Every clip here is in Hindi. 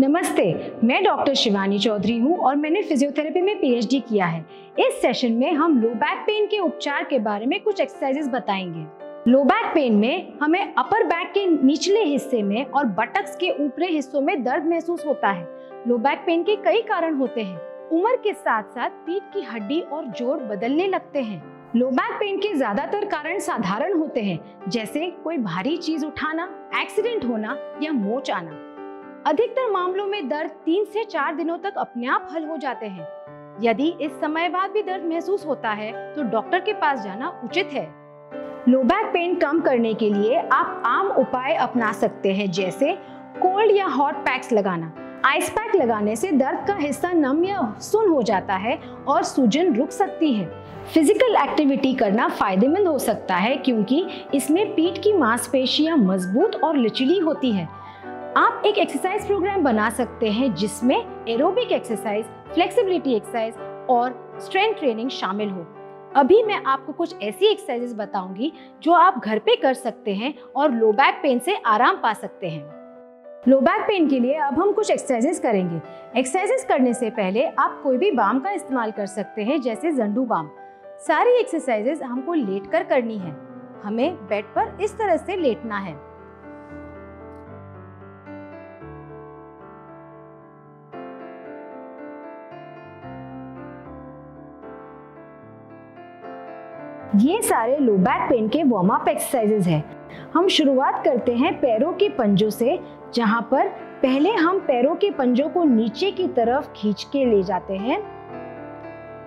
नमस्ते, मैं डॉक्टर शिवानी चौधरी हूँ और मैंने फिजियोथेरेपी में पीएचडी किया है। इस सेशन में हम लो बैक पेन के उपचार के बारे में कुछ एक्सरसाइजेस बताएंगे। लो बैक पेन में हमें अपर बैक के निचले हिस्से में और बटक्स के ऊपरी हिस्सों में दर्द महसूस होता है। लो बैक पेन के कई कारण होते हैं। उम्र के साथ साथ पीठ की हड्डी और जोड़ बदलने लगते हैं। लो बैक पेन के ज्यादातर कारण साधारण होते हैं, जैसे कोई भारी चीज उठाना, एक्सीडेंट होना या मोच आना। अधिकतर मामलों में दर्द 3 से 4 दिनों तक अपने आप हल हो जाते हैं। यदि इस समय बाद भी दर्द महसूस होता है तो डॉक्टर के पास जाना उचित है। लो बैक पेन कम करने के लिए आप आम उपाय अपना सकते हैं, जैसे कोल्ड या हॉट पैक्स लगाना। आइस पैक लगाने से दर्द का हिस्सा नम या सुन्न हो जाता है और सूजन रुक सकती है। फिजिकल एक्टिविटी करना फायदेमंद हो सकता है, क्योंकि इसमें पीठ की मांसपेशियां मजबूत और लचीली होती है। आप एक एक्सरसाइज प्रोग्राम बना सकते हैं जिसमें एरोबिक एक्सरसाइज, फ्लेक्सिबिलिटी एक्सरसाइज और स्ट्रेंथ ट्रेनिंग शामिल हो। अभी मैं आपको कुछ ऐसी एक्सरसाइजेस बताऊंगी जो आप घर पे कर सकते हैं और लो बैक पेन से आराम पा सकते हैं। लो बैक पेन के लिए अब हम कुछ एक्सरसाइजेस करेंगे। एक्सरसाइजेस करने से पहले आप कोई भी बाम का इस्तेमाल कर सकते हैं, जैसे जंडू बाम। सारी एक्सरसाइजेस हमको लेटकर करनी है। हमें बेड पर इस तरह से लेटना है। ये सारे लो बैक पेन के वार्म अप एक्सरसाइजेज हैं। हम शुरुआत करते हैं पैरों के पंजों से, जहां पर पहले हम पैरों के पंजों को नीचे की तरफ खींच के ले जाते हैं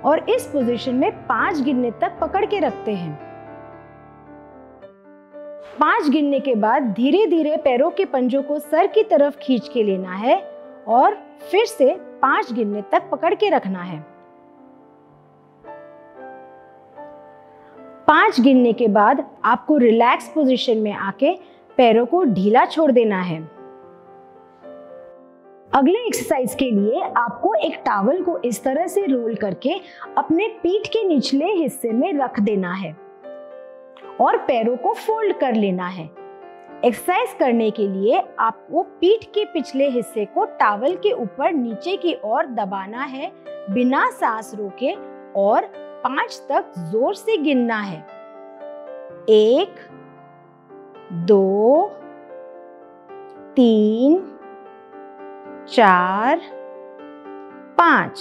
और इस पोजीशन में 5 गिनने तक पकड़ के रखते हैं। 5 गिनने के बाद धीरे धीरे पैरों के पंजों को सर की तरफ खींच के लेना है और फिर से 5 गिनने तक पकड़ के रखना है। 5 गिनने के बाद आपको रिलैक्स पोजीशन में आके पैरों को ढीला छोड़ देना है। अगले एक्सरसाइज के लिए आपको एक टॉवल को इस तरह से रोल करके अपने पीठ के निचले हिस्से में रख देना है और पैरों को फोल्ड कर लेना है। एक्सरसाइज करने के लिए आपको पीठ के पिछले हिस्से को टॉवल के ऊपर नीचे की ओर दबाना है, बिना सांस रोके, और 5 तक जोर से गिनना है। 1, 2, 3, 4, 5।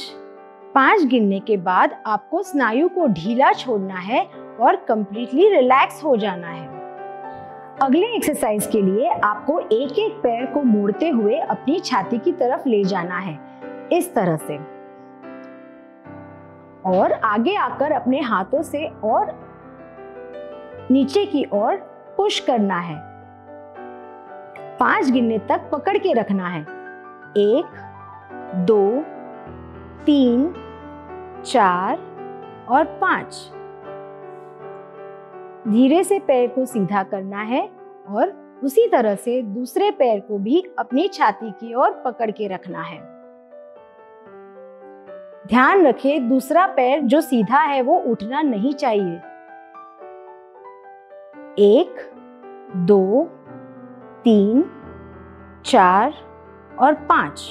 5 गिनने के बाद आपको स्नायु को ढीला छोड़ना है और कंप्लीटली रिलैक्स हो जाना है। अगले एक्सरसाइज के लिए आपको एक एक पैर को मोड़ते हुए अपनी छाती की तरफ ले जाना है, इस तरह से, और आगे आकर अपने हाथों से और नीचे की ओर पुश करना है। 5 गिनने तक पकड़ के रखना है। 1, 2, 3, 4 और 5। धीरे से पैर को सीधा करना है और उसी तरह से दूसरे पैर को भी अपनी छाती की ओर पकड़ के रखना है। ध्यान रखें, दूसरा पैर जो सीधा है वो उठना नहीं चाहिए। 1, 2, 3, 4 और 5।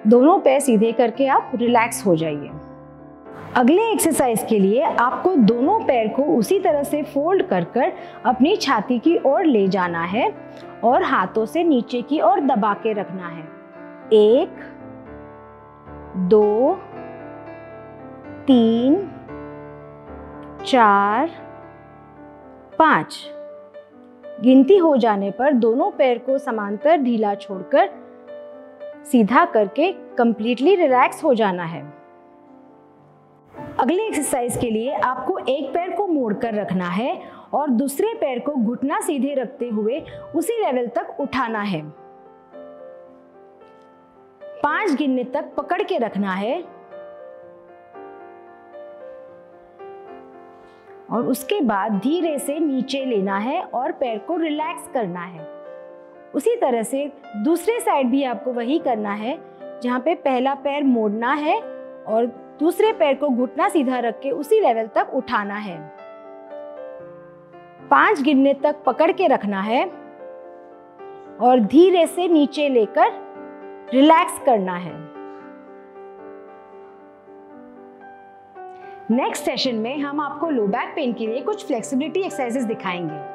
दोनों पैर सीधे करके आप रिलैक्स हो जाइए। अगले एक्सरसाइज के लिए आपको दोनों पैर को उसी तरह से फोल्ड कर अपनी छाती की ओर ले जाना है और हाथों से नीचे की ओर दबा के रखना है। 1, 2, 3, 4, 5। गिनती हो जाने पर दोनों पैर को समांतर ढीला छोड़कर सीधा करके कंप्लीटली रिलैक्स हो जाना है। अगले एक्सरसाइज के लिए आपको एक पैर को मोड़कर रखना है और दूसरे पैर को घुटना सीधे रखते हुए उसी लेवल तक उठाना है। 5 गिनने तक पकड़ के रखना है और उसके बाद धीरे से नीचे लेना है और पैर को रिलैक्स करना है। उसी तरह से दूसरे साइड भी आपको वही करना है, जहाँ पे पहला पैर मोड़ना है और दूसरे पैर को घुटना सीधा रख के उसी लेवल तक उठाना है। 5 गिनने तक पकड़ के रखना है और धीरे से नीचे लेकर रिलैक्स करना है। नेक्स्ट सेशन में हम आपको लो बैक पेन के लिए कुछ फ्लेक्सिबिलिटी एक्सरसाइजेस दिखाएंगे।